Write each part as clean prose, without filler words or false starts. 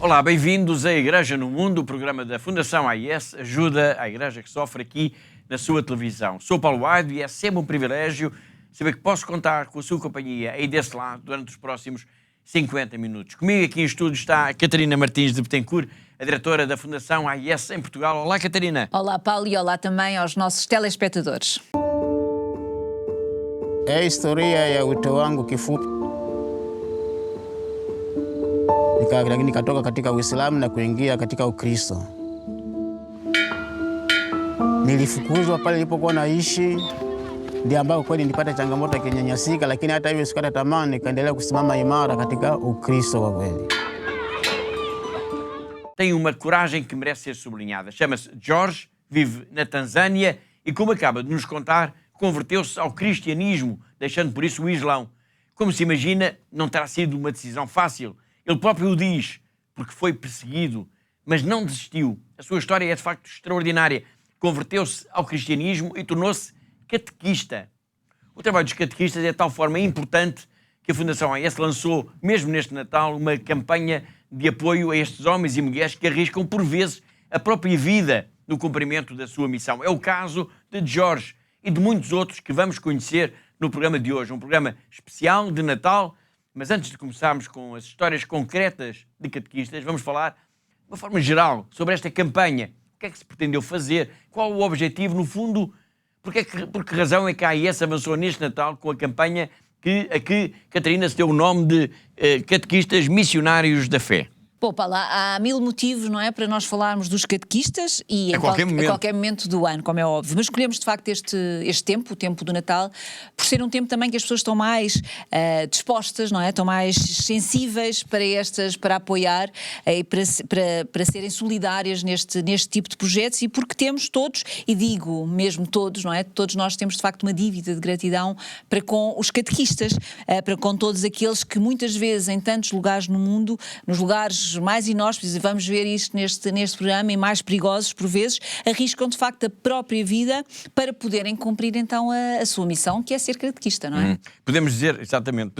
Olá, bem-vindos à Igreja no Mundo. O programa da Fundação AIS ajuda a Igreja que sofre aqui na sua televisão. Sou Paulo Aido e é sempre um privilégio saber que posso contar com a sua companhia aí desse lado durante os próximos 50 minutos. Comigo aqui em estúdio está a Catarina Martins de Betancourt, a diretora da Fundação AIS em Portugal. Olá, Catarina. Olá, Paulo, e olá também aos nossos telespectadores. É a historia ya wito wangu kifupi. Nikatoka katika Uislamu na kuingia katika Ukristo. Nilifukuzwa pale nilipokuwa naishi, ndio ambao kweli nilipata changamoto ya kunyanyasika, lakini hata hivyo sikata tamaa, nikaendelea kusimama imara katika Ukristo kwa kweli. Tem uma coragem que merece ser sublinhada. Chama-se Jorge, vive na Tanzânia e, como acaba de nos contar, converteu-se ao cristianismo, deixando por isso o Islão. Como se imagina, não terá sido uma decisão fácil. Ele próprio o diz, porque foi perseguido, mas não desistiu. A sua história é de facto extraordinária. Converteu-se ao cristianismo e tornou-se catequista. O trabalho dos catequistas é de tal forma importante que a Fundação AIS lançou, mesmo neste Natal, uma campanha de apoio a estes homens e mulheres que arriscam, por vezes, a própria vida no cumprimento da sua missão. É o caso de Jorge e de muitos outros que vamos conhecer no programa de hoje. Um programa especial de Natal. Mas antes de começarmos com as histórias concretas de catequistas, vamos falar de uma forma geral sobre esta campanha. O que é que se pretendeu fazer? Qual o objetivo? No fundo, por que razão é que a AIS avançou neste Natal com a campanha a que Catarina se deu o nome de Catequistas Missionários da Fé? Bom, Paulo, há mil motivos, não é, para nós falarmos dos catequistas e a qualquer momento do ano, como é óbvio. Mas escolhemos, de facto, este tempo, o tempo do Natal, por ser um tempo também que as pessoas estão mais dispostas, não é? Estão mais sensíveis para apoiar e para serem solidárias neste tipo de projetos, e porque temos todos, e digo mesmo todos, não é? Todos nós temos, de facto, uma dívida de gratidão para com os catequistas, para com todos aqueles que muitas vezes em tantos lugares no mundo, nos lugares mais inóspitos, e vamos ver isto neste programa, e mais perigosos por vezes, arriscam de facto a própria vida para poderem cumprir então a sua missão, que é ser catequista, não é? Podemos dizer, exatamente,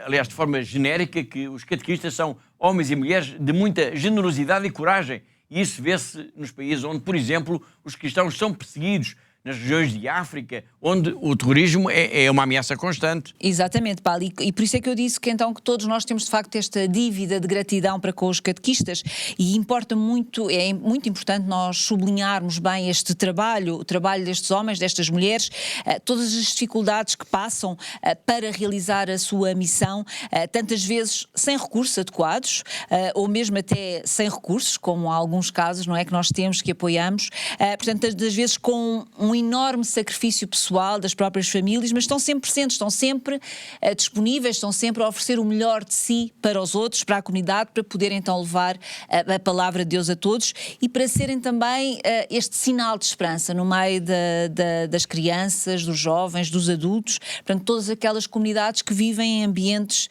aliás, de forma genérica, que os catequistas são homens e mulheres de muita generosidade e coragem, e isso vê-se nos países onde, por exemplo, os cristãos são perseguidos, nas regiões de África, onde o terrorismo é uma ameaça constante. Exatamente, Paulo, e por isso é que eu disse que então que todos nós temos de facto esta dívida de gratidão para com os catequistas, e importa muito, é muito importante nós sublinharmos bem este trabalho, o trabalho destes homens, destas mulheres, todas as dificuldades que passam para realizar a sua missão, tantas vezes sem recursos adequados, ou mesmo até sem recursos, como há alguns casos, não é, que nós temos, que apoiamos, portanto, às vezes com um enorme sacrifício pessoal das próprias famílias, mas estão sempre presentes, estão sempre disponíveis, estão sempre a oferecer o melhor de si para os outros, para a comunidade, para poder então levar a palavra de Deus a todos, e para serem também este sinal de esperança no meio das crianças, dos jovens, dos adultos, portanto todas aquelas comunidades que vivem em ambientes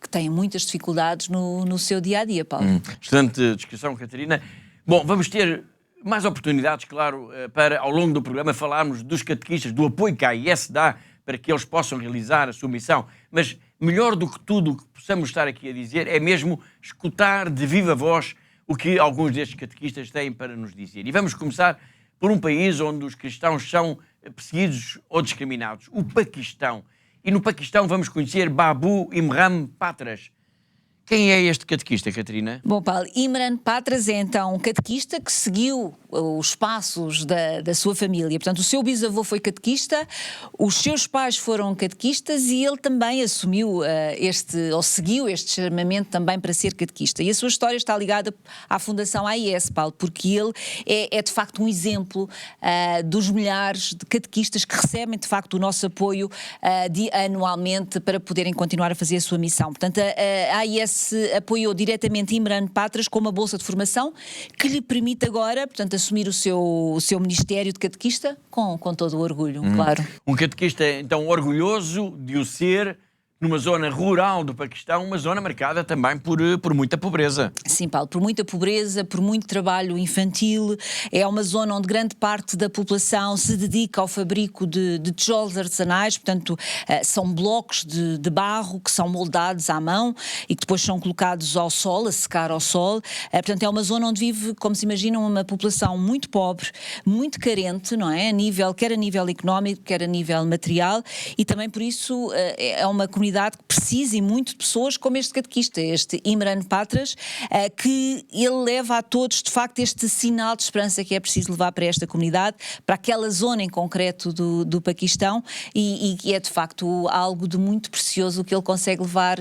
que têm muitas dificuldades no seu dia-a-dia, Paulo. Excelente descrição, Catarina. Bom, vamos ter mais oportunidades, claro, para ao longo do programa falarmos dos catequistas, do apoio que a AIS dá para que eles possam realizar a sua missão. Mas melhor do que tudo o que possamos estar aqui a dizer é mesmo escutar de viva voz o que alguns destes catequistas têm para nos dizer. E vamos começar por um país onde os cristãos são perseguidos ou discriminados, o Paquistão. E no Paquistão vamos conhecer Babu Imran Patras. Quem é este catequista, Catarina? Bom, Paulo, Imran Patras é então um catequista que seguiu os passos da sua família. Portanto, o seu bisavô foi catequista, os seus pais foram catequistas, e ele também assumiu seguiu este chamamento também para ser catequista. E a sua história está ligada à Fundação AIS, Paulo, porque ele é de facto um exemplo dos milhares de catequistas que recebem de facto o nosso apoio anualmente para poderem continuar a fazer a sua missão. Portanto, a AIS apoiou diretamente Imran Patras com uma bolsa de formação que lhe permite agora, portanto, assumir o seu ministério de catequista com todo o orgulho, claro. Um catequista, então, orgulhoso de o ser, numa zona rural do Paquistão, uma zona marcada também por muita pobreza. Sim, Paulo, por muita pobreza, por muito trabalho infantil. É uma zona onde grande parte da população se dedica ao fabrico de tijolos artesanais, portanto, são blocos de barro que são moldados à mão e que depois são colocados ao sol, a secar ao sol. Portanto, é uma zona onde vive, como se imaginam, uma população muito pobre, muito carente, não é? Quer a nível económico, quer a nível material, e também por isso é uma comunidade que precisa e muito de pessoas como este catequista, este Imran Patras, que ele leva a todos, de facto, este sinal de esperança que é preciso levar para esta comunidade, para aquela zona em concreto do Paquistão, e que é, de facto, algo de muito precioso que ele consegue levar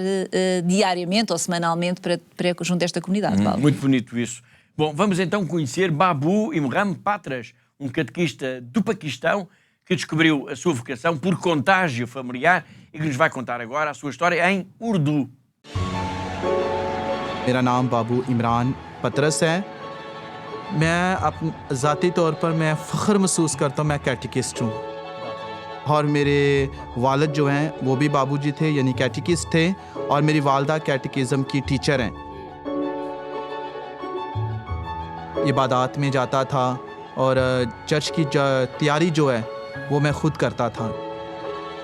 diariamente ou semanalmente para junto a esta comunidade, Paulo. Muito bonito isso. Bom, vamos então conhecer Babu Imran Patras, um catequista do Paquistão que descobriu a sua vocação por contágio familiar e que nos vai contar agora a sua história em Urdu. मेरा नाम बाबू इमरान पतरस है। मैं ज़ाती तौर पर मैं फ़ख्र महसूस करता हूँ मैं कैटेकिस्ट हूँ, और मेरे वालिद जो हैं वो भी बाबूजी थे यानी कैटेकिस्ट थे, और मेरी वालदा कैटेकिज़म की टीचर हैं। इबादत में जाता था और चर्च की तैयारी जो है वो मैं ख़ुद करता था।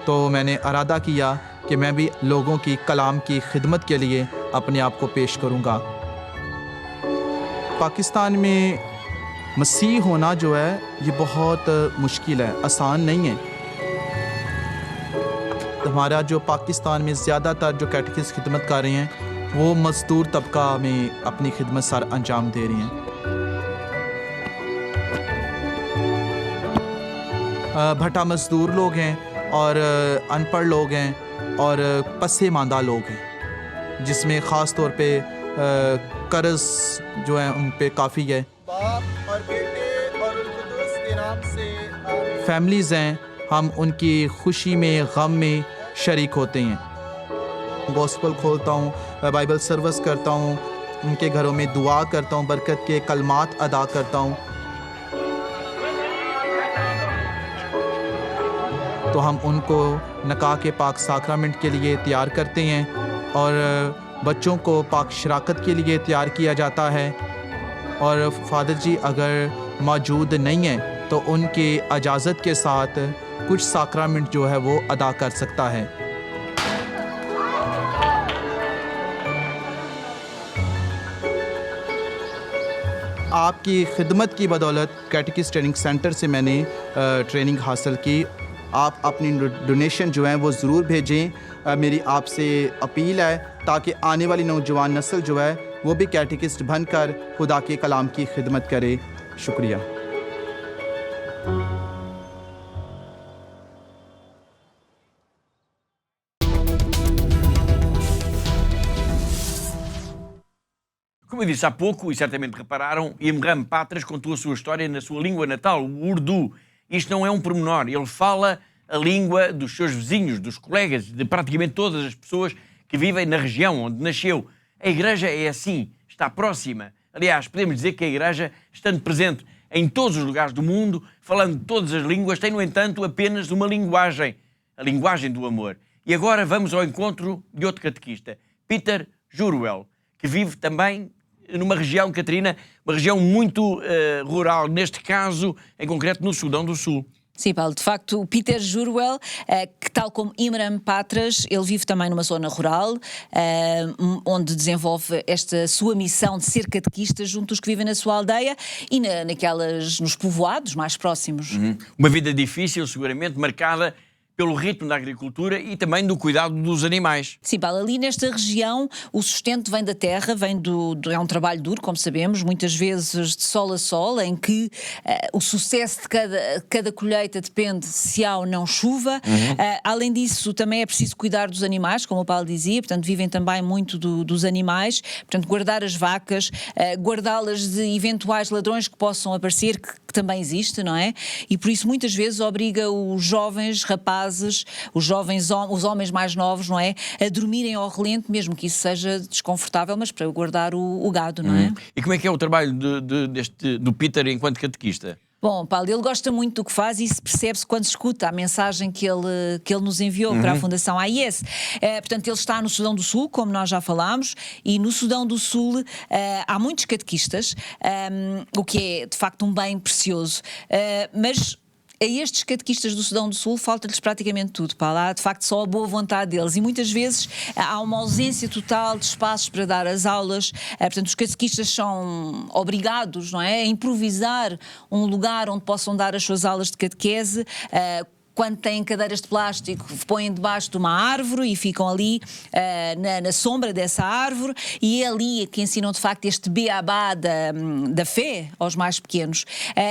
तो मैंने इरादा किया कि मैं भी लोगों की कलाम की खिदमत के लिए अपने आप को पेश करूँगा। पाकिस्तान में मसीह होना जो है ये बहुत मुश्किल है, आसान नहीं है। हमारा जो पाकिस्तान में ज़्यादातर जो कैटेकिस्ट खिदमत कर रहे हैं वो मज़दूर तबका में अपनी खिदमत सर अंजाम दे रही हैं। भट्टा मज़दूर लोग हैं और अनपढ़ लोग हैं और पसे मांदा लोग हैं, जिसमें ख़ास तौर पे कर्ज़ जो है उन पे काफ़ी है। बाप और बेटे और कुदूस के नाम से फैमिलीज़ हैं, हम उनकी खुशी में गम में शरीक होते हैं। गॉस्पल खोलता हूँ, बाइबल सर्विस करता हूँ, उनके घरों में दुआ करता हूँ, बरकत के कलमात अदा करता हूँ। तो हम उनको निकाह के पाक साक्रामेंट के लिए तैयार करते हैं और बच्चों को पाक शराकत के लिए तैयार किया जाता है। और फादर जी अगर मौजूद नहीं हैं तो उनके इजाज़त के साथ कुछ साक्रामेंट जो है वो अदा कर सकता है। आपकी खिदमत की बदौलत कैटेकिस्ट ट्रेनिंग सेंटर से मैंने ट्रेनिंग हासिल की। आप अपनी डोनेशन जो है वो ज़रूर भेजें। मेरी आपसे अपील है ताकि आने वाली नौजवान नस्ल जो है वो भी कैटेकिस्ट बनकर खुदा के कलाम की खिदमत करे। शुक्रिया। Como eu disse há pouco, e certamente repararam, Imran Patras contou a sua história na sua língua natal, o Urdu. Isto não é um pormenor, ele fala a língua dos seus vizinhos, dos colegas, de praticamente todas as pessoas que vivem na região onde nasceu. A Igreja é assim, está próxima. Aliás, podemos dizer que a Igreja, estando presente em todos os lugares do mundo, falando todas as línguas, tem, no entanto, apenas uma linguagem, a linguagem do amor. E agora vamos ao encontro de outro catequista, Peter Jurwel, que vive também numa região, Catarina, uma região muito rural, neste caso, em concreto, no Sudão do Sul. Sim, Paulo, de facto, o Peter Jurwel, que tal como Imran Patras, ele vive também numa zona rural, onde desenvolve esta sua missão de ser catequista junto dos que vivem na sua aldeia e nos povoados mais próximos. Uma vida difícil, seguramente, marcada pelo ritmo da agricultura e também do cuidado dos animais. Sim, Paulo, ali nesta região o sustento vem da terra, é um trabalho duro, como sabemos, muitas vezes de sol a sol, em que o sucesso de cada colheita depende se há ou não chuva. Além disso, também é preciso cuidar dos animais, como o Paulo dizia, portanto vivem também muito dos animais, portanto guardar as vacas, guardá-las de eventuais ladrões que possam aparecer, que também existe, não é? E por isso muitas vezes obriga os jovens rapazes, os homens mais novos, não é? A dormirem ao relento, mesmo que isso seja desconfortável, mas para guardar o gado, não é? E como é que é o trabalho do Peter enquanto catequista? Bom, Paulo, ele gosta muito do que faz e isso percebe-se quando se escuta a mensagem que ele nos enviou para a Fundação AIS. Portanto, ele está no Sudão do Sul, como nós já falámos, e no Sudão do Sul há muitos catequistas, o que é de facto um bem precioso, mas a estes catequistas do Sudão do Sul falta-lhes praticamente tudo, Paulo. Há de facto só a boa vontade deles e muitas vezes há uma ausência total de espaços para dar as aulas. Portanto, os catequistas são obrigados, não é, a improvisar um lugar onde possam dar as suas aulas de catequese. Quando têm cadeiras de plástico, põem debaixo de uma árvore e ficam ali na sombra dessa árvore, e é ali que ensinam de facto este beabá da fé aos mais pequenos.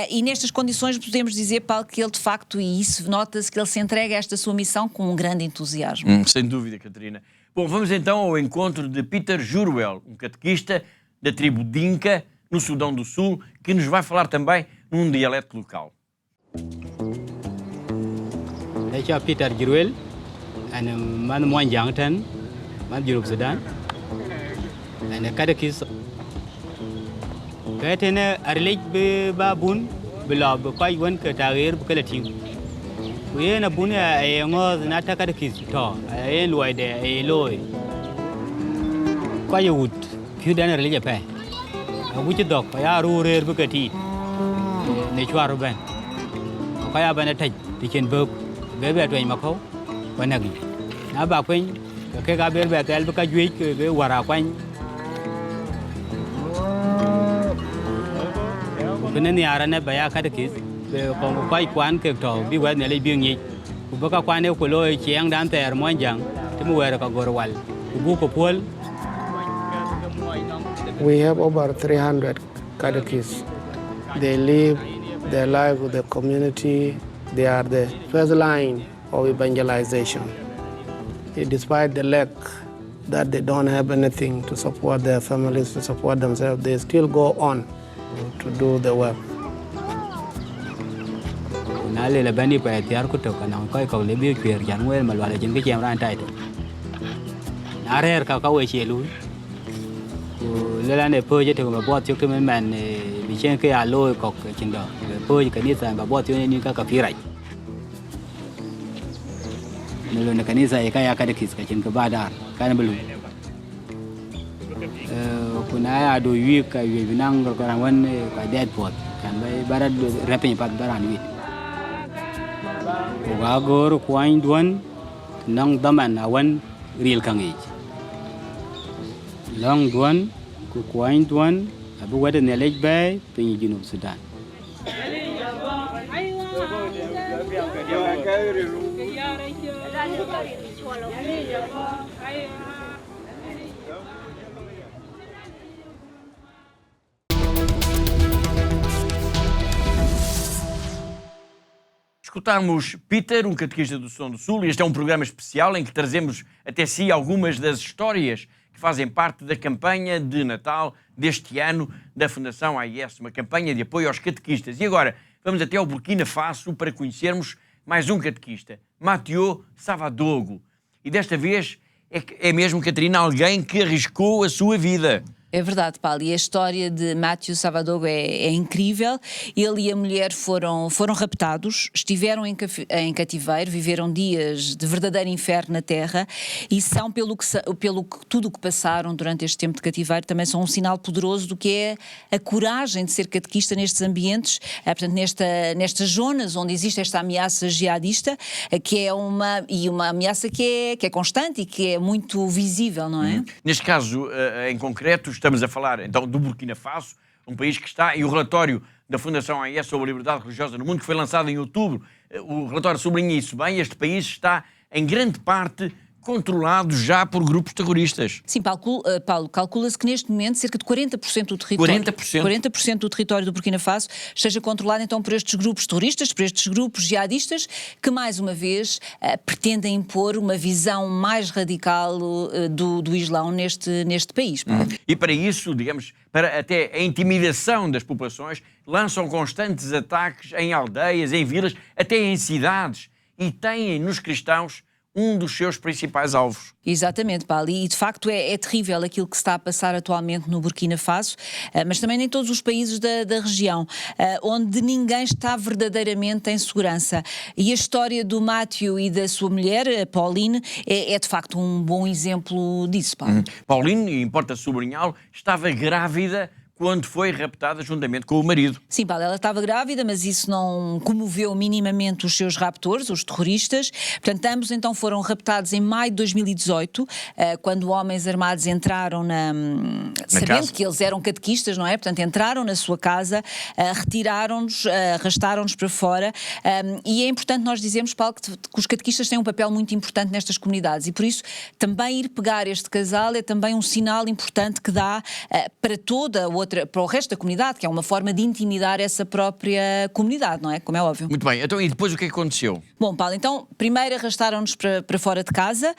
E nestas condições podemos dizer, Paulo, que ele de facto, e isso nota-se, que ele se entrega a esta sua missão com um grande entusiasmo. Sem dúvida, Catarina. Bom, vamos então ao encontro de Peter Juruel, um catequista da tribo Dinka, no Sudão do Sul, que nos vai falar também num dialeto local. Đây cho Peter Juruel, anh man moan giang tan, man Junub Sudan, anh kadakis. Cái thế này arlich be babun, be lo be quay quấn cái tarir be cái tiếng. Vì na bun ai ngó na ta kadakis to, ai lùi để ai lùi. Quay ud, phiêu đan arlich apa? Aku cedok, ya rurer be cái ti. Này chua ruben. Quay ba na thay, thì trên bờ. Bebe tu yang makau, panagi. Na ba kuen, ke ka bebe ke alba ka juik ke wara kuen. Kena ni arana baya ka dekis, be kong kwai kwan ke to bi wa ne le bi ngi. Ku ba ka kwan ne ko loy chiang dan ter mo jang, te mu wera ka gorwal. Ku bu ko pol. We have over 300 catechists. They live their life with the community. They are the first line of evangelization. Despite the lack that they don't have anything to support their families, to support themselves, they still go on to do the work. Na le la bani pa tiar ku to kana ko le bi kwer jan wel mal wala jin ke chem ran tai to. Na rer ka we che lu. Le la ne po je te ko ba bot yo ke men bi chen ke a lo ko chin do. Po kanisa ba bot yo ni ka pi rai. Nilo na kanisa ya kadakis ka chin ka badar kana belu. Kuna ya do wi ka wi binang ko ran wan ka dead pot kan bai barad rapin pat baran wi. Ko ga gor kwain duan nang daman awan real kangi. Long duan ku kwain duan abu wada ne lej bai pin Junub Sudan. Escutámos Peter, um catequista do Sudão do Sul, e este é um programa especial em que trazemos até si algumas das histórias que fazem parte da campanha de Natal deste ano da Fundação AIS, uma campanha de apoio aos catequistas. E agora vamos até ao Burkina Faso para conhecermos mais um catequista, Mathieu Savadogo. E desta vez é mesmo, Catarina, alguém que arriscou a sua vida. É verdade, Paulo, e a história de Mathieu Savadogo é incrível. Ele e a mulher foram raptados, estiveram em cativeiro, viveram dias de verdadeiro inferno na terra e são, pelo que tudo o que passaram durante este tempo de cativeiro, também são um sinal poderoso do que é a coragem de ser catequista nestes ambientes, portanto, nestas zonas onde existe esta ameaça jihadista, que é uma ameaça que é constante e que é muito visível, não é? Neste caso, em concreto, estamos a falar então do Burkina Faso, um país que está, e o relatório da Fundação AIS sobre a liberdade religiosa no mundo, que foi lançado em outubro, o relatório sublinha isso bem. Este país está, em grande parte, controlado já por grupos terroristas. Sim, Paulo, calcula-se que neste momento cerca de 40% do território, 40% do território do Burkina Faso esteja controlado então por estes grupos terroristas, por estes grupos jihadistas, que mais uma vez pretendem impor uma visão mais radical do Islão neste país. E para isso, digamos, para até a intimidação das populações, lançam constantes ataques em aldeias, em vilas, até em cidades, e têm nos cristãos um dos seus principais alvos. Exatamente, Paulo, e de facto é terrível aquilo que se está a passar atualmente no Burkina Faso, mas também em todos os países da região, onde ninguém está verdadeiramente em segurança. E a história do Matthew e da sua mulher, a Pauline, é de facto um bom exemplo disso, Paulo. Pauline, importa sublinhá-lo, estava grávida quando foi raptada juntamente com o marido. Sim, Paulo, ela estava grávida, mas isso não comoveu minimamente os seus raptores, os terroristas. Portanto, ambos então foram raptados em maio de 2018, quando homens armados entraram sabendo casa. que eles eram catequistas, não é? Portanto, entraram na sua casa, retiraram-nos, arrastaram-nos para fora. E é importante nós dizermos, Paulo, que os catequistas têm um papel muito importante nestas comunidades e por isso também ir pegar este casal é também um sinal importante que dá para toda para o resto da comunidade, que é uma forma de intimidar essa própria comunidade, não é? Como é óbvio. Muito bem, então e depois o que é que aconteceu? Bom, Paulo, então primeiro arrastaram-nos para fora de casa,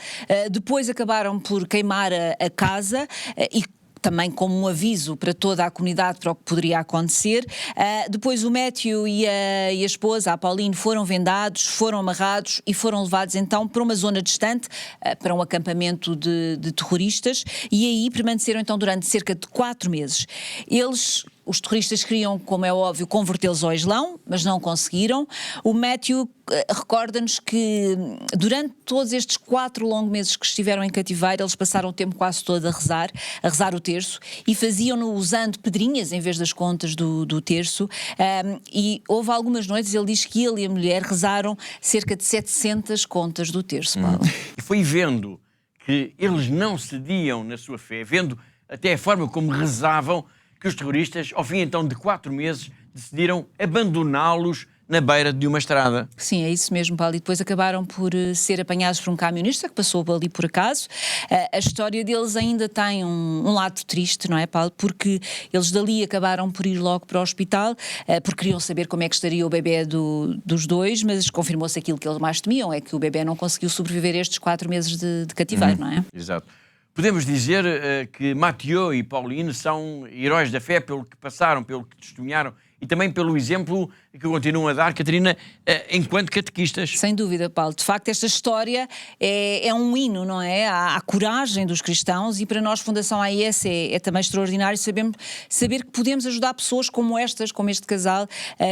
depois acabaram por queimar a casa e também como um aviso para toda a comunidade para o que poderia acontecer. Depois o Matthew e a esposa, a Pauline, foram vendados, foram amarrados e foram levados então para uma zona distante, para um acampamento de terroristas, e aí permaneceram então durante cerca de 4 meses. Os terroristas queriam, como é óbvio, convertê-los ao Islão, mas não conseguiram. O Matthew recorda-nos que durante todos estes 4 longos meses que estiveram em cativeiro, eles passaram o tempo quase todo a rezar o terço, e faziam-no usando pedrinhas em vez das contas do terço, e houve algumas noites, ele diz que ele e a mulher rezaram cerca de 700 contas do terço, Paulo. E foi vendo que eles não cediam na sua fé, vendo até a forma como rezavam, que os terroristas, ao fim então de 4 meses, decidiram abandoná-los na beira de uma estrada. Sim, é isso mesmo, Paulo. E depois acabaram por ser apanhados por um camionista que passou ali por acaso. A história deles ainda tem um lado triste, não é, Paulo? Porque eles dali acabaram por ir logo para o hospital, porque queriam saber como é que estaria o bebê dos dois, mas confirmou-se aquilo que eles mais temiam, é que o bebê não conseguiu sobreviver estes 4 meses de cativeiro, não é? Exato. Podemos dizer que Mathieu e Pauline são heróis da fé pelo que passaram, pelo que testemunharam e também pelo exemplo que continuam a dar, Catarina, enquanto catequistas. Sem dúvida, Paulo. De facto, esta história é um hino, não é? À coragem dos cristãos, e para nós, Fundação AIS, é também extraordinário saber que podemos ajudar pessoas como estas, como este casal,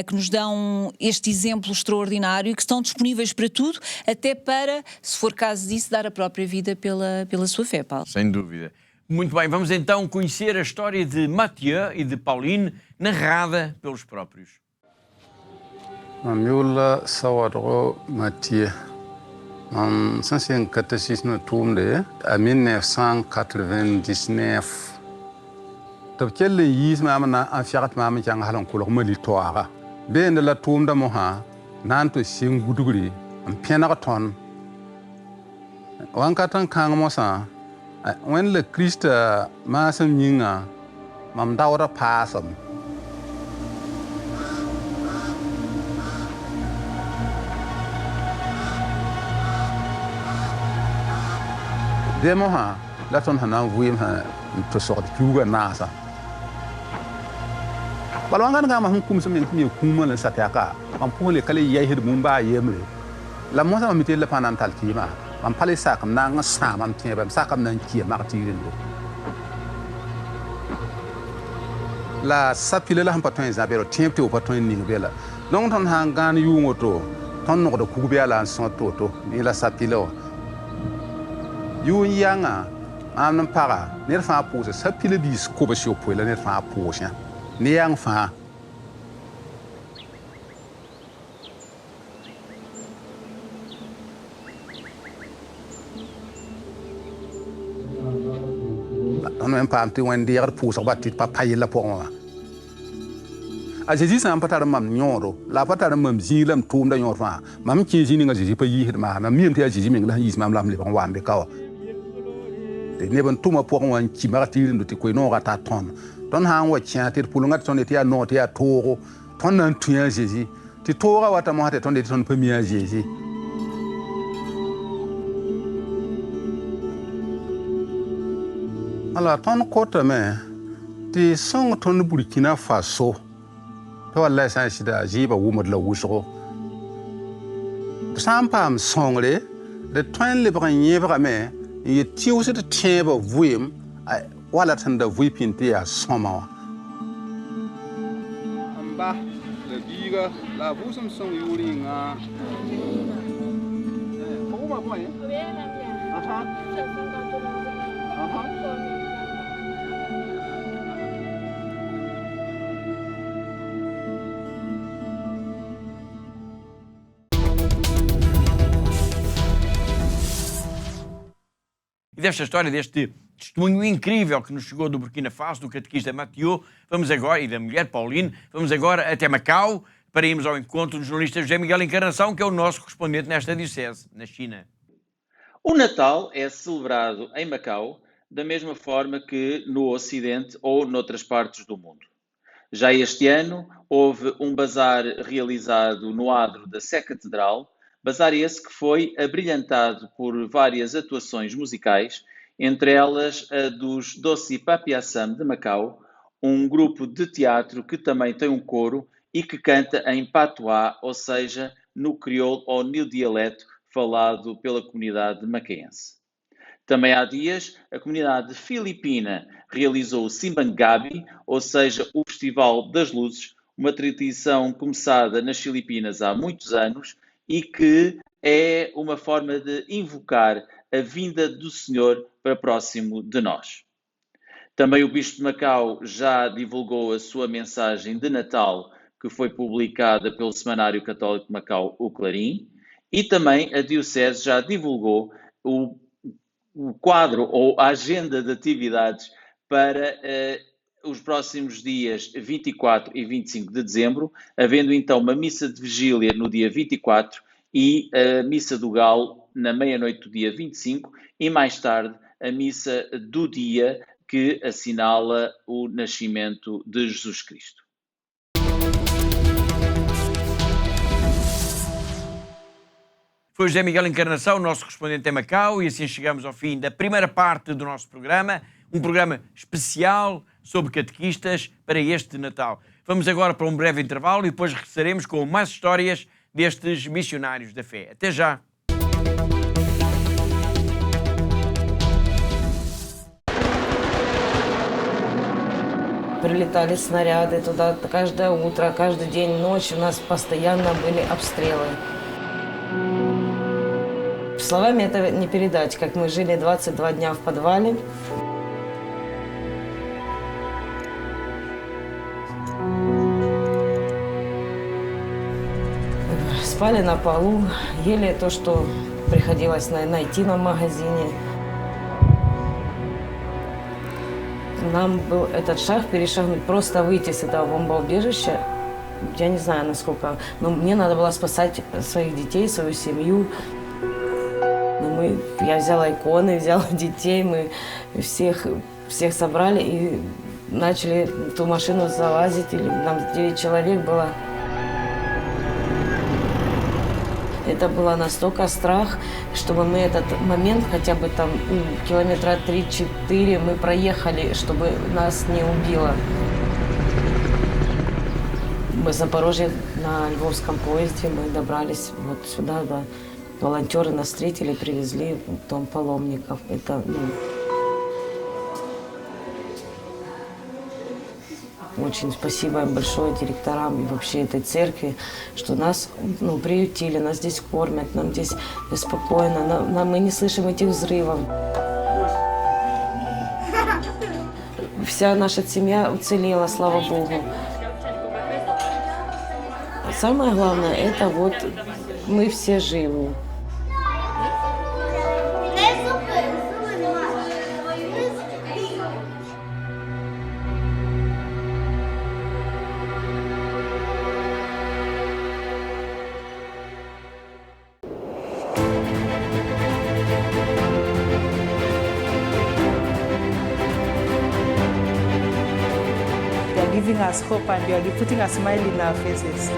que nos dão este exemplo extraordinário e que estão disponíveis para tudo, até para, se for caso disso, dar a própria vida pela sua fé, Paulo. Sem dúvida. Muito bem, vamos então conhecer a história de Mathieu e de Pauline, narrada pelos próprios. Mamiola Sawadro Mathieu. Ça c'est un catéchisme tourné en 1999. Tabkelle yis mamana en fiat mam jang halon ko lo litoire. Ben la tourne mo ha nanto sing gudugri en piena ton. Wan katan kang mo sa when le Christ ma sam yinga mam dawra pasam. Demo ha la ton hana vuim ha to sort kuga nasa. Balwangan ga ma hukum sam mi kuma la sataka am pole kale yayi hid mumba yemle. La mo sa mi te la panan taltima. Man pale sakam na nga samam tiye bam sakam nan kiye martirin do la sapile la hampaton zabero tiemte o paton ni bela long ton hangan yu ngoto ton no do ku be ala son toto ni la sapile o yu yanga am nan para ne fa pose sapile bis ko ba sho poila ne fa pose ni yang fa on même pas amti wen dir pour sa batit papa yela pour moi a jésus ça patar mam nyoro la patar mam zilam tum da nyor fa mam ki jini nga jésus pa yi hit ma mam miem te jésus ming la yis mam lam le bon wambe kawa te ne ban tuma pour wan ki martir ndo te ko no rata ton han wa tia te pour ngat ton te ya no te ya toro ton nan tuya jésus ti tora wata mo hate ton de ton premier jésus. Alors, ton côté, tu sens ton Burkina Faso. Tu as l'air de jiba wumad la wusro. Sampam songre, de tõe n lebg n yẽbgame n yɩ tɩʋsd tẽebã vɩɩm wala sẽn da vɩ pĩn tɩ yaa sõma wã n ba la biiga la a vʋʋsem sõng yʋʋr yĩnga E desta história, deste testemunho incrível que nos chegou do Burkina Faso, do catequista Mathieu, vamos agora, e da mulher Pauline, vamos agora até Macau para irmos ao encontro do jornalista José Miguel Encarnação, que é o nosso correspondente nesta diocese, na China. O Natal é celebrado em Macau da mesma forma que no Ocidente ou noutras partes do mundo. Já este ano houve um bazar realizado no adro da Sé Catedral, bazar esse que foi abrilhantado por várias atuações musicais, entre elas a dos Doci Papiassam de Macau, um grupo de teatro que também tem um coro e que canta em patuá, ou seja, no crioulo ou no dialeto falado pela comunidade macaense. Também há dias, a comunidade filipina realizou o Simbang Gabi, ou seja, o Festival das Luzes, uma tradição começada nas Filipinas há muitos anos e que é uma forma de invocar a vinda do Senhor para próximo de nós. Também o Bispo de Macau já divulgou a sua mensagem de Natal, que foi publicada pelo Semanário Católico de Macau, o Clarim, e também a Diocese já divulgou o quadro ou a agenda de atividades para os próximos dias 24 e 25 de dezembro, havendo então uma missa de vigília no dia 24 e a missa do Galo na meia-noite do dia 25 e mais tarde a missa do dia que assinala o nascimento de Jesus Cristo. Foi José Miguel Encarnação, nosso correspondente em Macau, e assim chegamos ao fim da primeira parte do nosso programa, um programa especial sobre catequistas para este Natal. Vamos agora para um breve intervalo e depois regressaremos com mais histórias destes missionários da fé. Até já! Прилетали снаряды туда каждое утро, каждый день, ночь. У нас постоянно были обстрелы. Словами это не передать, как мы жили 22 дня в подвале. Спали на полу, ели то, что приходилось найти на магазине. Нам был этот шаг перешагнуть, просто выйти с этого бомбоубежища. Я не знаю, насколько, но мне надо было спасать своих детей, свою семью. Я взяла иконы, взяла детей, мы всех собрали и начали в ту машину залазить. Нам 9 человек было. Это было настолько страх, чтобы мы этот момент, хотя бы там километра 3-4 мы проехали, чтобы нас не убило. Мы в Запорожье на Львовском поезде, мы добрались вот сюда, да. Волонтеры нас встретили, привезли в дом паломников. Это, очень спасибо им большое директорам и вообще этой церкви, что нас приютили, нас здесь кормят, нам здесь спокойно, мы не слышим этих взрывов. Вся наша семья уцелела, слава Богу. Самое главное, это вот мы все живы. They are giving us hope and they are putting a smile in our faces.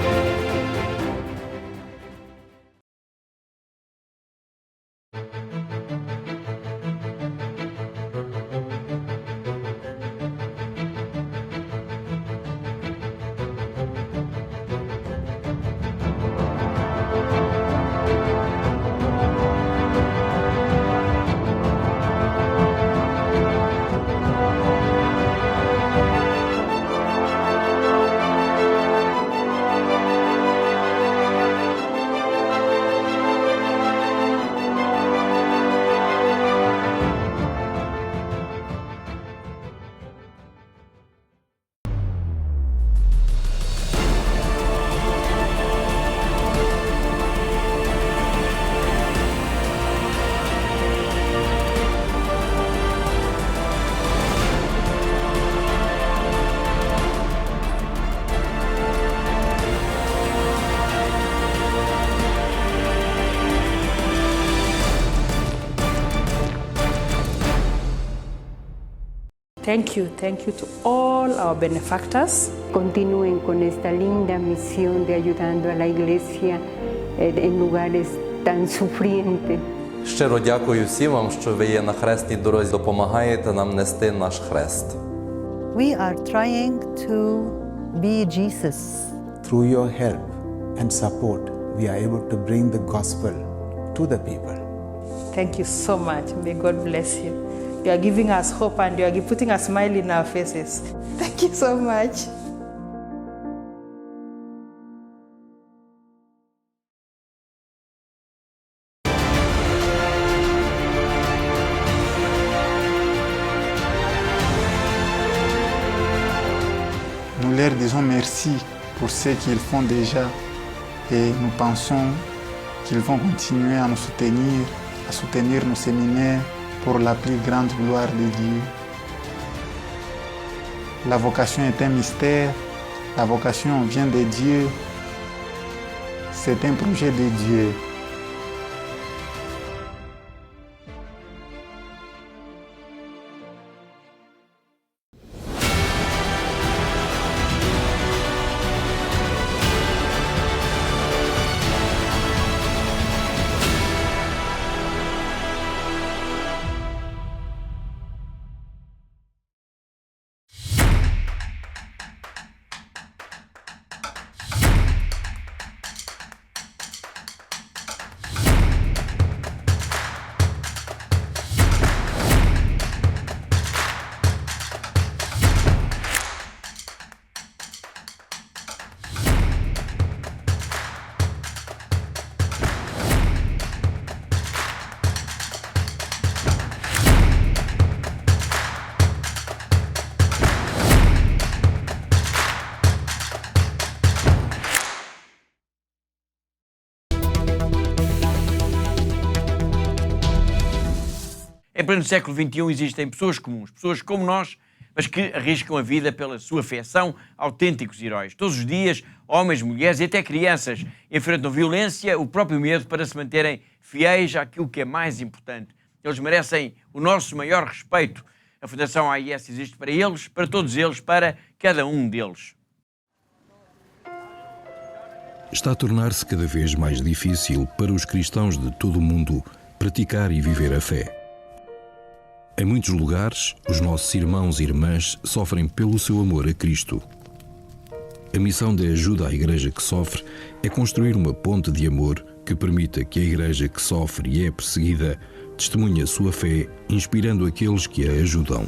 Thank you to all our benefactors. Continúen con esta linda misión de ayudando a la iglesia en lugares tan sufrientes. Щиро дякую всім вам, що ви є на хресній дорозі, допомагаєте нам нести наш хрест. We are trying to be Jesus. Through your help and support, we are able to bring the gospel to the people. Thank you so much. May God bless you. You are giving us hope and you are putting a smile in our faces. Thank you so much. Nous leur disons merci pour ce qu'ils font déjà et nous pensons qu'ils vont continuer à nous soutenir, à soutenir nos séminaires pour la plus grande gloire de Dieu. La vocation est un mystère, la vocation vient de Dieu, c'est un projet de Dieu. Em pleno século XXI existem pessoas comuns, pessoas como nós, mas que arriscam a vida pela sua fé. São autênticos heróis. Todos os dias, homens, mulheres e até crianças enfrentam violência, o próprio medo para se manterem fiéis àquilo que é mais importante. Eles merecem o nosso maior respeito. A Fundação AIS existe para eles, para todos eles, para cada um deles. Está a tornar-se cada vez mais difícil para os cristãos de todo o mundo praticar e viver a fé. Em muitos lugares, os nossos irmãos e irmãs sofrem pelo seu amor a Cristo. A missão de ajuda à Igreja que sofre é construir uma ponte de amor que permita que a Igreja que sofre e é perseguida testemunhe a sua fé, inspirando aqueles que a ajudam.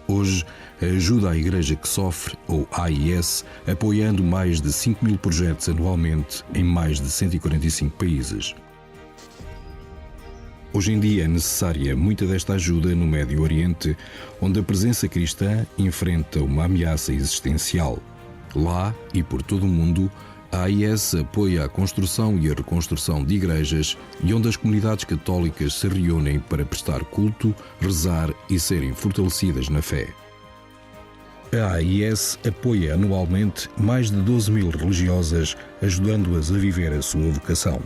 Hoje, a ajuda à Igreja que sofre, ou AIS, apoiando mais de 5.000 projetos anualmente em mais de 145 países. Hoje em dia é necessária muita desta ajuda no Médio Oriente, onde a presença cristã enfrenta uma ameaça existencial. Lá e por todo o mundo, a AIS apoia a construção e a reconstrução de igrejas e onde as comunidades católicas se reúnem para prestar culto, rezar e serem fortalecidas na fé. A AIS apoia anualmente mais de 12.000 religiosas, ajudando-as a viver a sua vocação.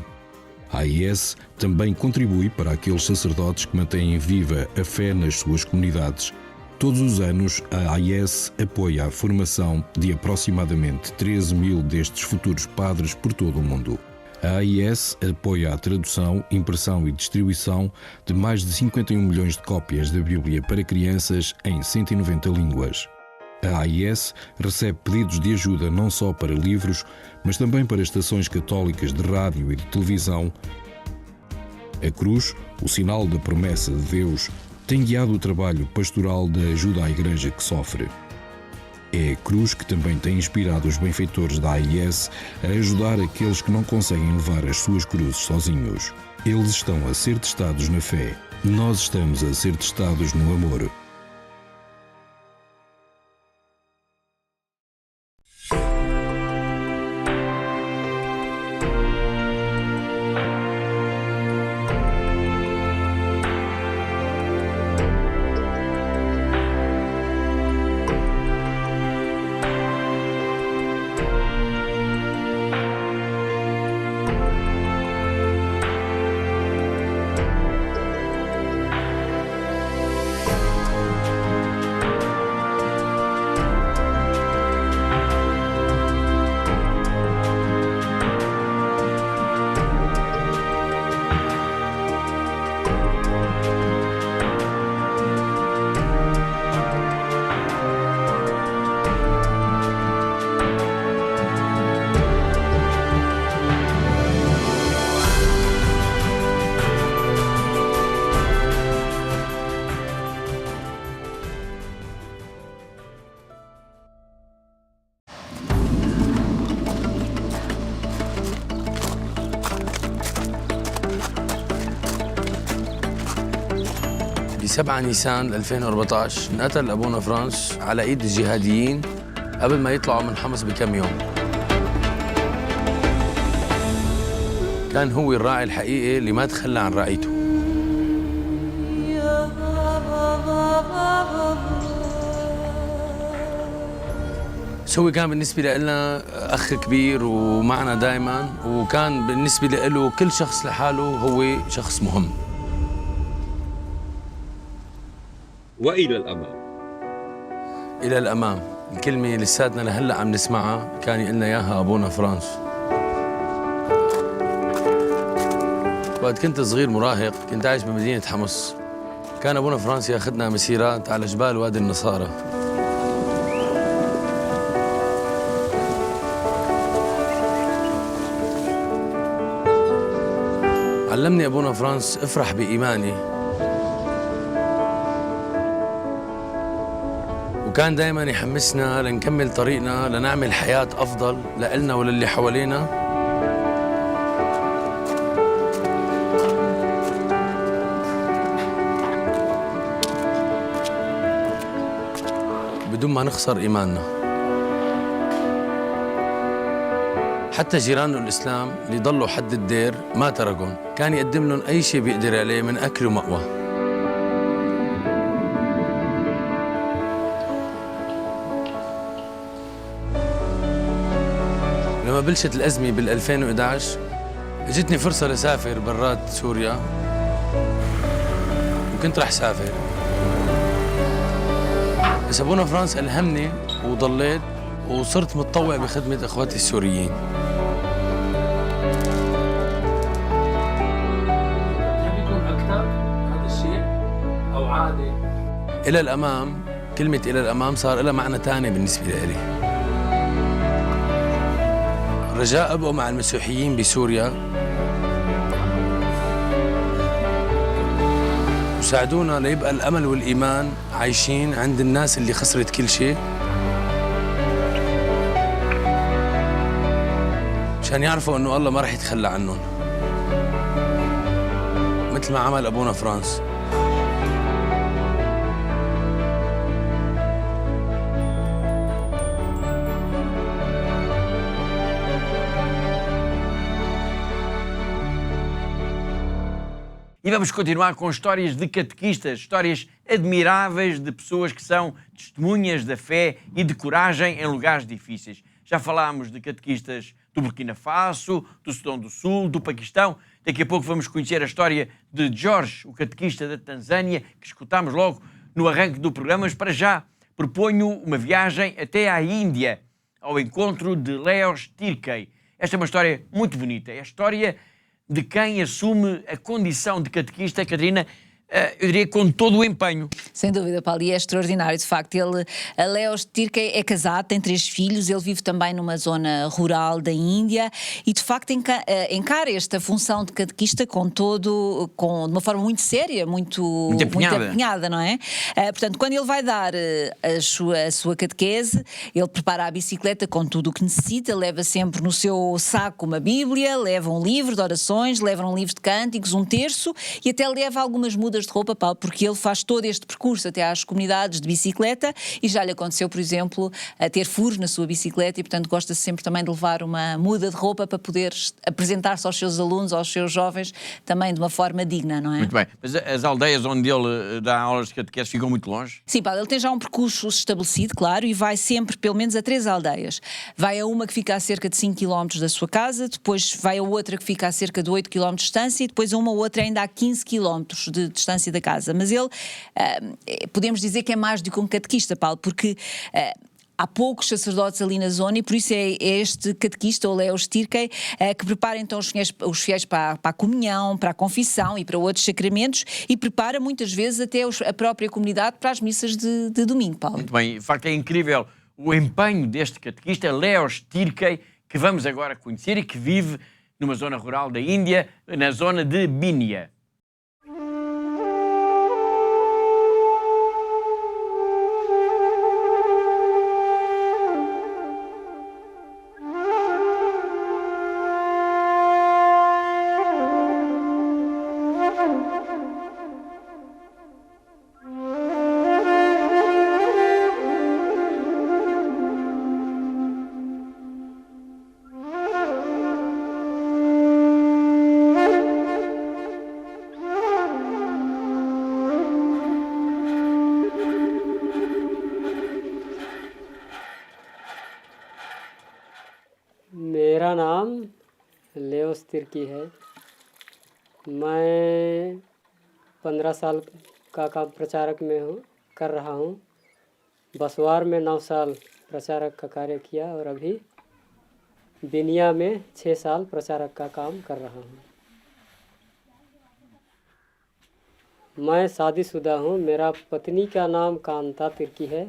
A AIS também contribui para aqueles sacerdotes que mantêm viva a fé nas suas comunidades. Todos os anos, a AIS apoia a formação de aproximadamente 13.000 destes futuros padres por todo o mundo. A AIS apoia a tradução, impressão e distribuição de mais de 51 milhões de cópias da Bíblia para crianças em 190 línguas. A AIS recebe pedidos de ajuda não só para livros, mas também para estações católicas de rádio e de televisão. A cruz, o sinal da promessa de Deus, tem guiado o trabalho pastoral da ajuda à Igreja que sofre. É a cruz que também tem inspirado os benfeitores da AIS a ajudar aqueles que não conseguem levar as suas cruzes sozinhos. Eles estão a ser testados na fé. Nós estamos a ser testados no amor. 7 نيسان 2014 انقتل أبونا فرانس على إيد الجهاديين قبل ما يطلعوا من حمص بكم يوم. كان هو الراعي الحقيقي اللي ما تخلى عن رعيته. هو كان بالنسبة لنا أخ كبير ومعنا دائما، وكان بالنسبة له كل شخص لحاله هو شخص مهم. وإلى الأمام. إلى الأمام، الكلمة لساتنا لهلأ عم نسمعها كان يقلنا إياها أبونا فرانس. وقت كنت صغير مراهق كنت عايش بمدينة حمص. كان أبونا فرانس ياخذنا مسيرات على جبال وادي النصارى. علمني أبونا فرانس افرح بإيماني، وكان دايما يحمسنا لنكمل طريقنا لنعمل حياة أفضل لإلنا وللي حوالينا. بدون ما نخسر إيماننا. حتى جيرانه الإسلام اللي ضلوا حد الدير ما تركهم، كان يقدم لهم أي شيء بيقدر عليه من أكل ومأوى. لما بلشت الأزمة بال2011 اجتني فرصة لسافر برات سوريا، وكنت رح سافر، بس أبونا فرانس ألهمني وضليت وصرت متطوع بخدمة إخواتي السوريين. إلى الأمام، كلمة إلى الأمام صار لها معنى تاني بالنسبة لي. رجاء أبقوا مع المسيحيين بسوريا وساعدونا ليبقى الأمل والإيمان عايشين عند الناس اللي خسرت كل شيء، عشان يعرفوا إنه الله ما رح يتخلى عنهم مثل ما عمل أبونا فرانس. E vamos continuar com histórias de catequistas, histórias admiráveis de pessoas que são testemunhas da fé e de coragem em lugares difíceis. Já falámos de catequistas do Burkina Faso, do Sudão do Sul, do Paquistão. Daqui a pouco vamos conhecer a história de George, o catequista da Tanzânia, que escutámos logo no arranque do programa. Mas para já proponho uma viagem até à Índia, ao encontro de Leos Tirkey. Esta é uma história muito bonita. É a história de quem assume a condição de catequista, Catarina, eu diria com todo o empenho. Sem dúvida, Paulo, e é extraordinário. De facto, Leos Tirkey é casado, tem 3 filhos, ele vive também numa zona rural da Índia e, de facto, encara esta função de catequista de uma forma muito séria, muito empenhada, não é? Portanto, quando ele vai dar a sua catequese, ele prepara a bicicleta com tudo o que necessita, leva sempre no seu saco uma Bíblia, leva um livro de orações, leva um livro de cânticos, um terço e até leva algumas mudas de roupa, Paulo, porque ele faz todo este percurso até às comunidades de bicicleta e já lhe aconteceu, por exemplo, a ter furos na sua bicicleta e, portanto, gosta sempre também de levar uma muda de roupa para poder apresentar-se aos seus alunos, aos seus jovens, também de uma forma digna, não é? Muito bem. Mas as aldeias onde ele dá aulas de catequese ficam muito longe? Sim, Paulo, ele tem já um percurso estabelecido, claro, e vai sempre pelo menos a 3 aldeias. Vai a uma que fica a cerca de 5 km da sua casa, depois vai a outra que fica a cerca de 8 km de distância e depois a uma outra ainda a 15 km de distância da casa, mas ele, podemos dizer que é mais do que um catequista, Paulo, porque há poucos sacerdotes ali na zona e por isso é este catequista, o Leos Tirkey, que prepara então os fiéis para a comunhão, para a confissão e para outros sacramentos e prepara muitas vezes até a própria comunidade para as missas de domingo, Paulo. Muito bem, de facto é incrível o empenho deste catequista, Leos Tirkey, que vamos agora conhecer e que vive numa zona rural da Índia, na zona de Binia. Laos Tirkey है। मैं 15 साल का काम प्रचारक में कर रहा हूँ। बसवार में 9 साल प्रचारक का कार्य किया और अभी बिनिया में 6 साल प्रचारक का काम कर रहा हूँ। मैं शादीशुदा हूँ। मेरा पत्नी का नाम कांता तिर्की है।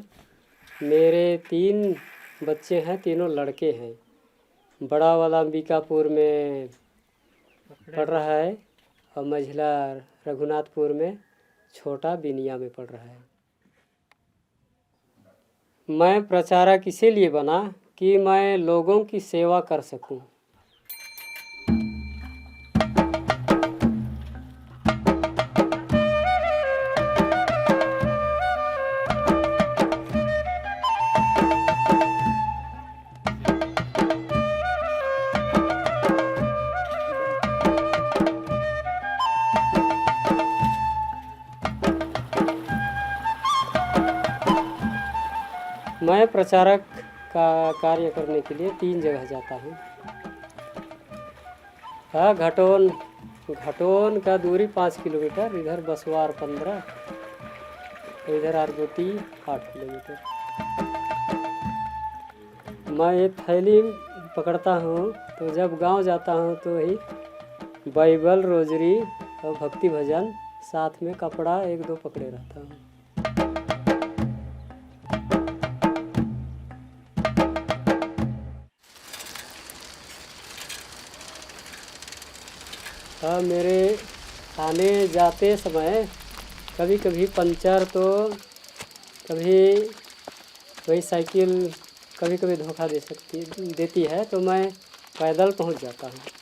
मेरे 3 बच्चे हैं, तीनों लड़के हैं। बड़ा वाला अंबिकापुर में पढ़ रहा है और मझिला रघुनाथपुर में, छोटा बिनिया में पढ़ रहा है। मैं प्रचारक इसीलिए बना कि मैं लोगों की सेवा कर सकूं। मैं प्रचारक का कार्य करने के लिए 3 जगह जाता हूँ। घटोन का दूरी 5 किलोमीटर, इधर बसवार 15, इधर आरगोती 8 किलोमीटर। मैं एक थैली पकड़ता हूँ, तो जब गांव जाता हूँ तो वही बाइबल, रोजरी और भक्ति भजन, साथ में कपड़ा 1-2 पकड़े रहता हूँ। मेरे आने जाते समय कभी कभी पंचर, तो कभी वही साइकिल कभी कभी धोखा देती है, तो मैं पैदल पहुंच जाता हूं।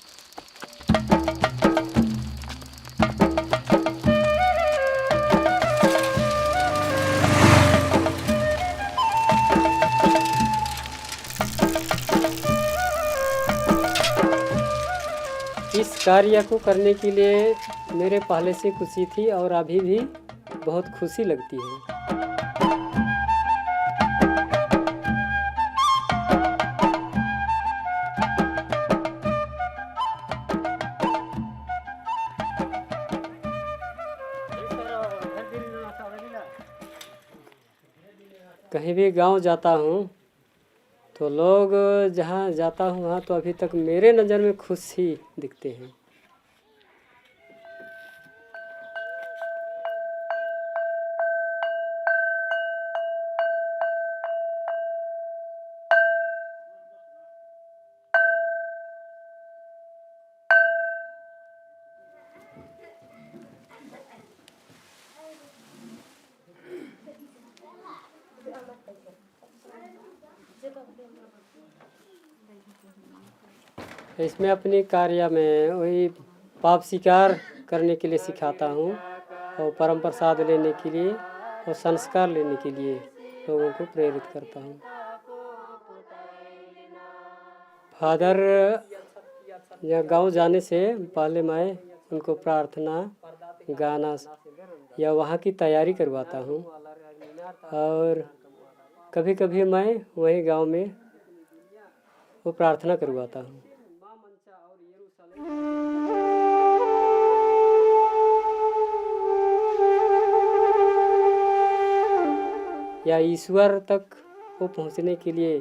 इस कार्य को करने के लिए मेरे पहले से खुशी थी और अभी भी बहुत खुशी लगती है। कहीं भी गांव जाता हूँ तो लोग जहाँ जाता हूँ वहाँ तो अभी तक मेरे नज़र में खुश ही दिखते हैं। इसमें अपनी कार्य में वही पाप स्वीकार करने के लिए सिखाता हूँ और परम प्रसाद लेने के लिए और संस्कार लेने के लिए लोगों को प्रेरित करता हूँ। फादर या गांव जाने से पहले मैं उनको प्रार्थना, गाना या वहाँ की तैयारी करवाता हूँ और कभी कभी मैं वही गांव में वो प्रार्थना करवाता हूँ। या ईश्वर तक वो पहुँचने के लिए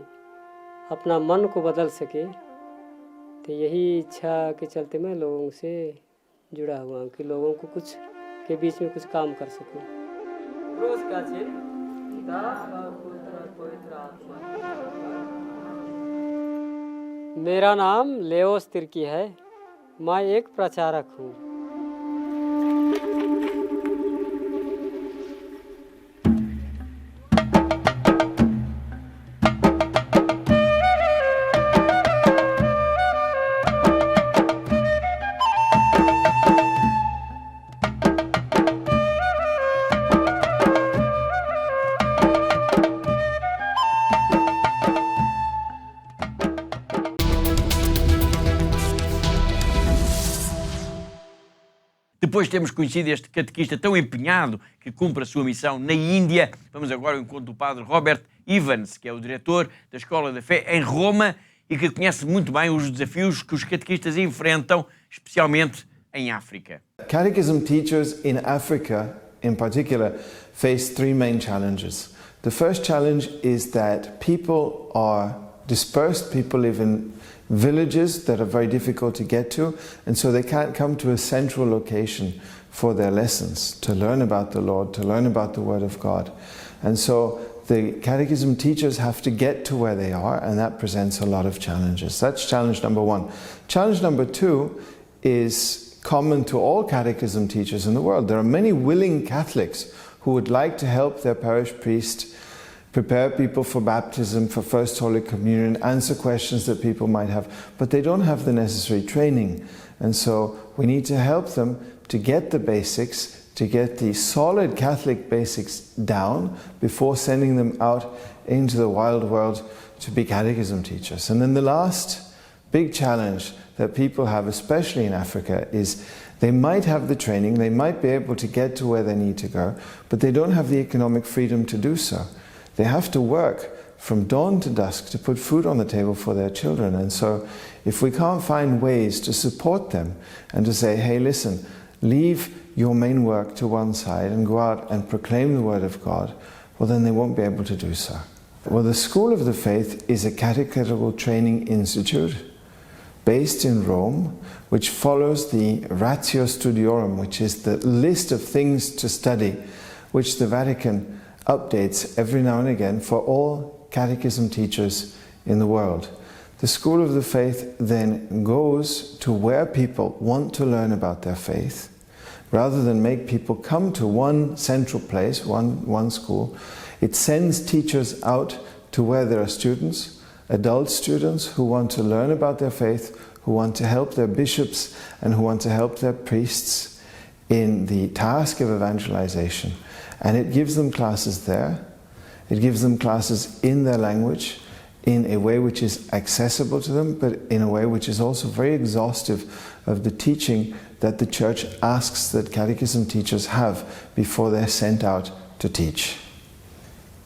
अपना मन को बदल सके, तो यही इच्छा के चलते मैं लोगों से जुड़ा हुआ हूँ कि लोगों को कुछ के बीच में कुछ काम कर सकूँ। मेरा नाम लेओस तिर्की है। मैं एक प्रचारक हूँ। Depois de termos conhecido este catequista tão empenhado que cumpre a sua missão na Índia, vamos agora ao encontro do padre Robert Evans, que é o diretor da Escola da Fé em Roma e que conhece muito bem os desafios que os catequistas enfrentam, especialmente em África. Catechism teachers in Africa, in particular, face three main challenges. The first challenge is that people are dispersed, people live in villages that are very difficult to get to, and so they can't come to a central location for their lessons, to learn about the Lord, to learn about the Word of God. And so the catechism teachers have to get to where they are, and that presents a lot of challenges. That's challenge number one. Challenge number two is common to all catechism teachers in the world. There are many willing Catholics who would like to help their parish priest prepare people for baptism, for First Holy Communion, answer questions that people might have, but they don't have the necessary training. And so we need to help them to get the basics, to get the solid Catholic basics down before sending them out into the wild world to be catechism teachers. And then the last big challenge that people have, especially in Africa, is they might have the training, they might be able to get to where they need to go, but they don't have the economic freedom to do so. They have to work from dawn to dusk to put food on the table for their children. And so if we can't find ways to support them and to say, hey, listen, leave your main work to one side and go out and proclaim the Word of God, well, then they won't be able to do so. Well, the School of the Faith is a catechetical training institute based in Rome, which follows the Ratio Studiorum, which is the list of things to study, which the Vatican updates every now and again for all catechism teachers in the world. The School of the Faith then goes to where people want to learn about their faith, rather than make people come to one central place, one school. It sends teachers out to where there are students, adult students who want to learn about their faith, who want to help their bishops and who want to help their priests in the task of evangelization. And it gives them classes there. It gives them classes in their language in a way which is accessible to them, but in a way which is also very exhaustive of the teaching that the Church asks that catechism teachers have before they're sent out to teach.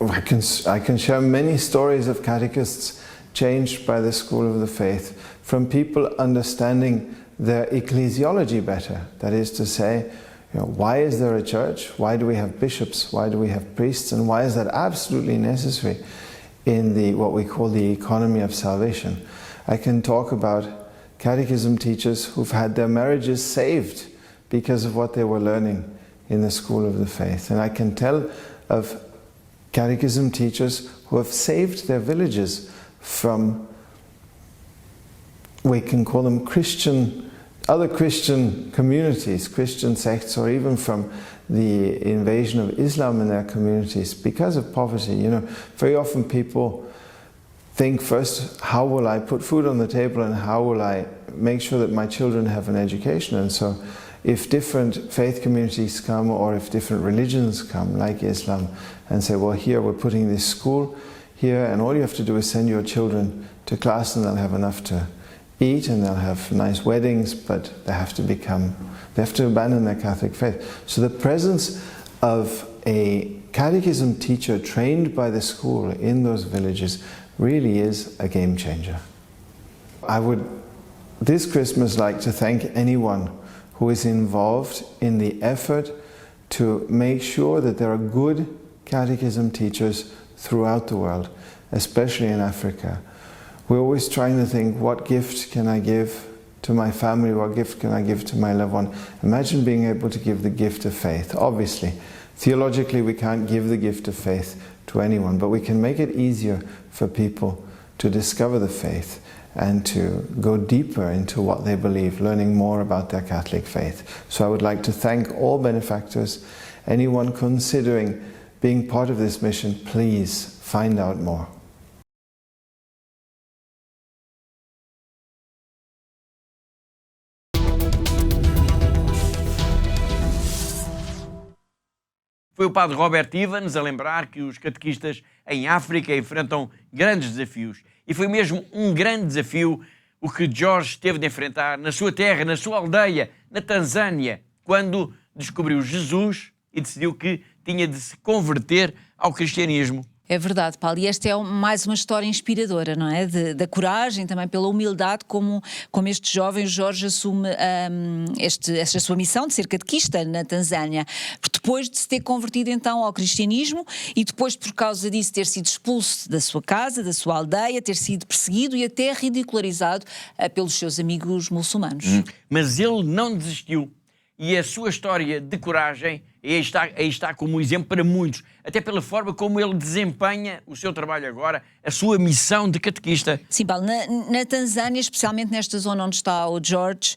I can share many stories of catechists changed by the School of the Faith, from people understanding their ecclesiology better, that is to say, why is there a church? Why do we have bishops? Why do we have priests? And why is that absolutely necessary in what we call the economy of salvation? I can talk about catechism teachers who've had their marriages saved because of what they were learning in the School of the Faith. And I can tell of catechism teachers who have saved their villages from, we can call them other Christian communities, Christian sects, or even from the invasion of Islam in their communities because of poverty. Very often people think first, how will I put food on the table and how will I make sure that my children have an education? And so if different faith communities come, or if different religions come, like Islam, and say, well, here we're putting this school here, and all you have to do is send your children to class and they'll have enough to eat and they'll have nice weddings, but they have to abandon their Catholic faith. So the presence of a catechism teacher trained by the school in those villages really is a game changer. I would this Christmas like to thank anyone who is involved in the effort to make sure that there are good catechism teachers throughout the world, especially in Africa. We're always trying to think, what gift can I give to my family? What gift can I give to my loved one? Imagine being able to give the gift of faith. Obviously, theologically we can't give the gift of faith to anyone, but we can make it easier for people to discover the faith and to go deeper into what they believe, learning more about their Catholic faith. So I would like to thank all benefactors. Anyone considering being part of this mission, please find out more. Foi o padre Robert Evans a lembrar que os catequistas em África enfrentam grandes desafios. E foi mesmo um grande desafio o que George teve de enfrentar na sua terra, na sua aldeia, na Tanzânia, quando descobriu Jesus e decidiu que tinha de se converter ao cristianismo É verdade, Paulo, e esta é mais uma história inspiradora, não é? Da coragem, também pela humildade, como este jovem Jorge assume esta sua missão de ser catequista na Tanzânia, depois de se ter convertido então ao cristianismo e depois, por causa disso, ter sido expulso da sua casa, da sua aldeia, ter sido perseguido e até ridicularizado pelos seus amigos muçulmanos. Mas ele não desistiu. E a sua história de coragem aí está como um exemplo para muitos, até pela forma como ele desempenha o seu trabalho agora, a sua missão de catequista. Sim, Paulo, na Tanzânia, especialmente nesta zona onde está o George,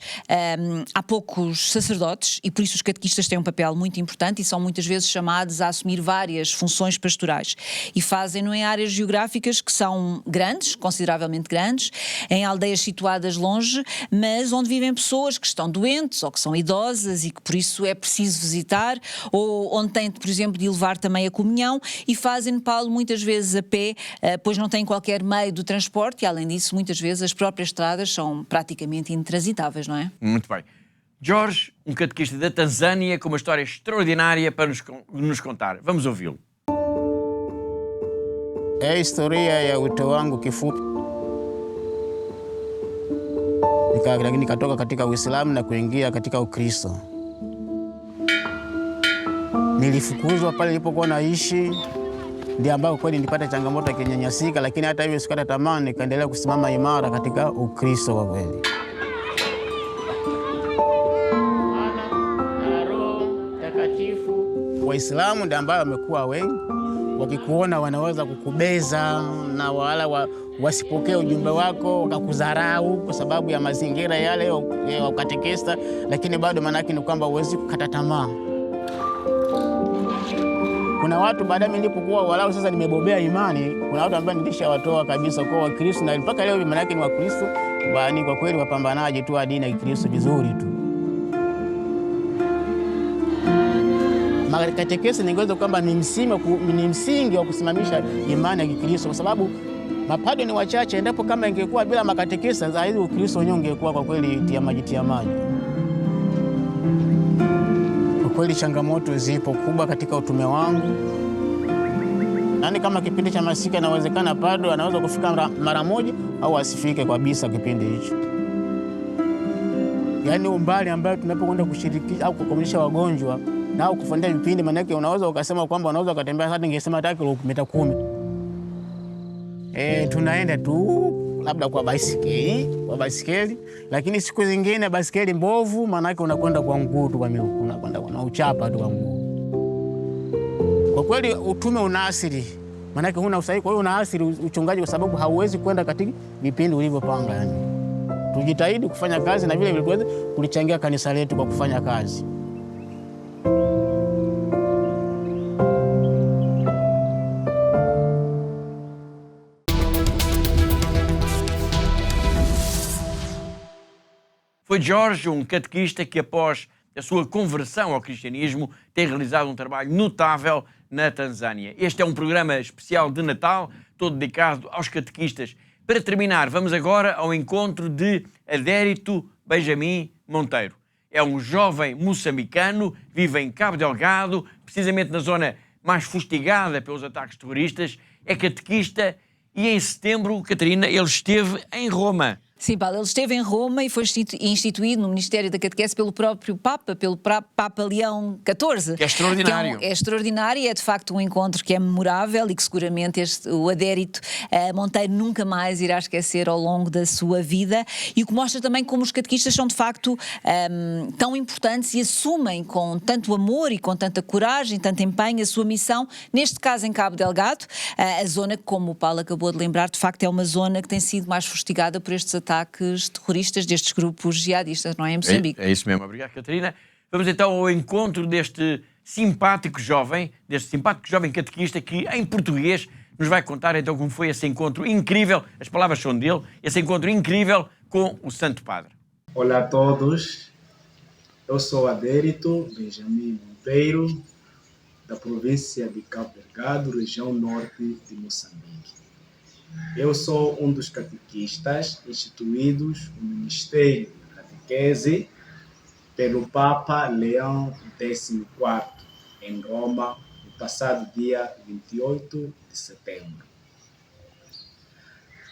há poucos sacerdotes e por isso os catequistas têm um papel muito importante e são muitas vezes chamados a assumir várias funções pastorais e fazem-no em áreas geográficas que são grandes, consideravelmente grandes, em aldeias situadas longe, mas onde vivem pessoas que estão doentes ou que são idosas e que por isso é preciso visitar, ou onde têm, por exemplo, de levar também a comunhão e fazem, Paulo, muitas vezes a pé, pois não têm qualquer meio de transporte e, além disso, muitas vezes as próprias estradas são praticamente intransitáveis, não é? Muito bem. Jorge, um catequista da Tanzânia com uma história extraordinária para nos contar. Vamos ouvi-lo. É a historia ya wito wangu kifupi. Nikatoka katika Uislamu na kuingia katika Ukristo. Nilifukuzwa pale nilipokuwa naishi, ndio ambao kweli nilipata changamoto ya kunyanyasika, lakini hata hivyo sikata tamaa, nikaendelea kusimama imara katika Ukristo kwa kweli. Waislamu ndio ambao wamekuwa wengi, wakikuona wanaweza kukubeza na wala wasipokee ujumbe wako, wakakudharau kwa sababu ya mazingira yale ya katekista, lakini bado maana yake ni kwamba huwezi kukata tamaa. Kuna watu baadaye nilipokuwa walau sasa nimebobea imani, kuna watu ambao nilishawatoa kabisa kwa Wakristo na mpaka leo maana yake ni Wakristo, bali kwa kweli wapambanaji tu wa dini ya Kristo vizuri tu. Katekesi ningeweza kwamba ni msingi wa kusimamisha imani ya Kikristo kwa sababu mapadre ni wachache, endapo kama ingekuwa bila makatekesi zaidi Ukristo wenyewe ungekuwa kwa kweli tia maji. Kwa kweli changamoto zipo kubwa katika utume wangu. Yaani kama kipindi cha masika inawezekana padre anaweza kufika mara moja au asifike kabisa kipindi hicho. Yaani umbali ambao tunapokwenda kushiriki au kukomunisha wagonjwa na au kufanya vipindi, maana yake unaweza ukasema kwamba unaweza ukatembea hata ningesema hata kilomita 10. Tunaenda tu labda kwa baisikeli, lakini siku zingine baisikeli mbovu, maana yake unakwenda kwa mguu tu, unakwenda na uchapa tu kwa mguu. Kwa kweli utume unaathiri, maana yake huna usahihi, kwa hiyo unaathiri uchungaji kwa sababu hauwezi kwenda katika vipindi ulivyopanga. Yani tujitahidi kufanya kazi na vile tuweze kulichangia kanisa letu kwa kufanya kazi. Foi Jorge, um catequista que após a sua conversão ao cristianismo tem realizado um trabalho notável na Tanzânia. Este é um programa especial de Natal, todo dedicado aos catequistas. Para terminar, vamos agora ao encontro de Adérito Benjamin Monteiro. É um jovem moçambicano, vive em Cabo Delgado, precisamente na zona mais fustigada pelos ataques terroristas, é catequista e em setembro, Catarina, ele esteve em Roma. Sim, Paulo, ele esteve em Roma e foi instituído no Ministério da Catequese pelo próprio Papa, pelo Papa Leão XIV. Que é extraordinário. É extraordinário e é de facto um encontro que é memorável e que seguramente o Adérito Monteiro nunca mais irá esquecer ao longo da sua vida, e o que mostra também como os catequistas são de facto tão importantes e assumem com tanto amor e com tanta coragem, tanto empenho a sua missão, neste caso em Cabo Delgado, a zona que, como o Paulo acabou de lembrar, de facto é uma zona que tem sido mais fustigada por estes ataques terroristas destes grupos jihadistas, não é, em Moçambique? É isso mesmo. Obrigado, Catarina. Vamos então ao encontro deste simpático jovem catequista que, em português, nos vai contar então como foi esse encontro incrível, as palavras são dele, esse encontro incrível com o Santo Padre. Olá a todos, eu sou Adérito Benjamin Monteiro, da província de Cabo Delgado, região norte de Moçambique. Eu sou um dos catequistas instituídos no Ministério da Catequese pelo Papa Leão XIV, em Roma, no passado dia 28 de setembro.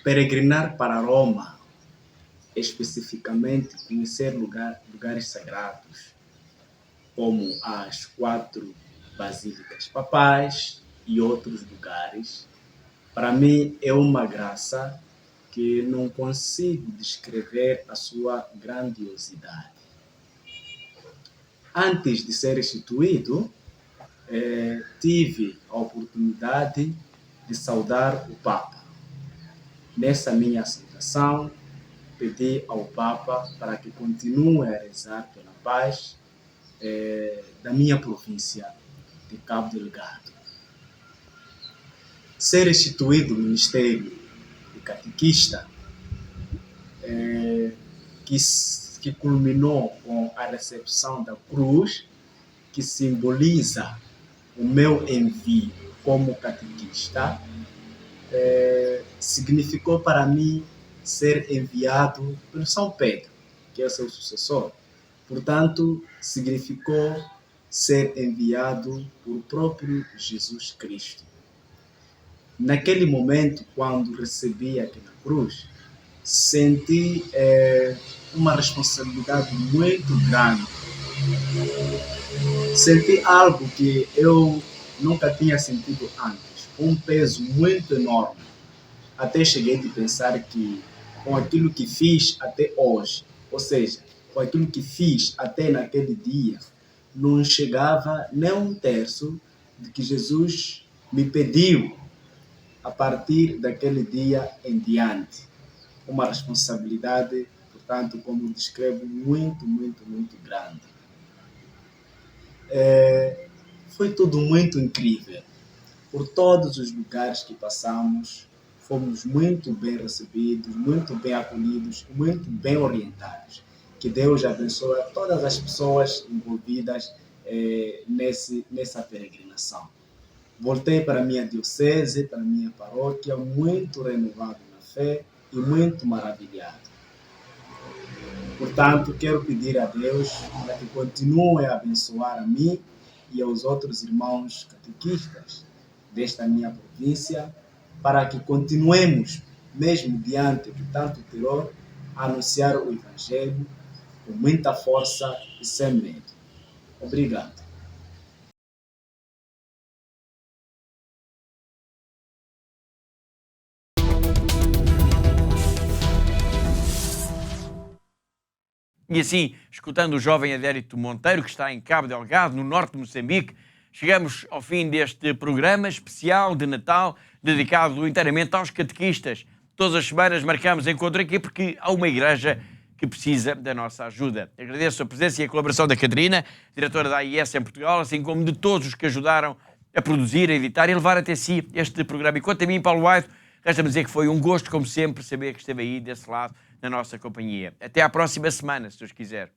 Peregrinar para Roma, especificamente conhecer lugares sagrados, como as 4 basílicas papais e outros lugares, para mim é uma graça que não consigo descrever a sua grandiosidade. Antes de ser instituído, tive a oportunidade de saudar o Papa. Nessa minha saudação, pedi ao Papa para que continue a rezar pela paz da minha província de Cabo Delgado. Ser instituído o Ministério de Catequista, que culminou com a recepção da cruz, que simboliza o meu envio como catequista, significou para mim ser enviado por São Pedro, que é o seu sucessor. Portanto, significou ser enviado por próprio Jesus Cristo. Naquele momento, quando recebi aquela cruz, senti uma responsabilidade muito grande. Senti algo que eu nunca tinha sentido antes, um peso muito enorme. Até cheguei a pensar que com aquilo que fiz até hoje, ou seja, com aquilo que fiz até naquele dia, não chegava nem um terço de que Jesus me pediu a partir daquele dia em diante. Uma responsabilidade, portanto, como descrevo, muito, muito, muito grande. Foi tudo muito incrível. Por todos os lugares que passamos, fomos muito bem recebidos, muito bem acolhidos, muito bem orientados. Que Deus abençoe todas as pessoas envolvidas nessa peregrinação. Voltei para a minha diocese, para a minha paróquia, muito renovado na fé e muito maravilhado. Portanto, quero pedir a Deus para que continue a abençoar a mim e aos outros irmãos catequistas desta minha província, para que continuemos, mesmo diante de tanto terror, a anunciar o Evangelho com muita força e sem medo. Obrigado. E assim, escutando o jovem Adérito Monteiro, que está em Cabo Delgado, no norte de Moçambique, chegamos ao fim deste programa especial de Natal, dedicado inteiramente aos catequistas. Todas as semanas marcamos encontro aqui porque há uma igreja que precisa da nossa ajuda. Agradeço a presença e a colaboração da Catarina, diretora da AIS em Portugal, assim como de todos os que ajudaram a produzir, a editar e a levar até si este programa. E quanto a mim, Paulo White, resta-me dizer que foi um gosto, como sempre, saber que esteve aí desse lado na nossa companhia. Até à próxima semana, se Deus quiser.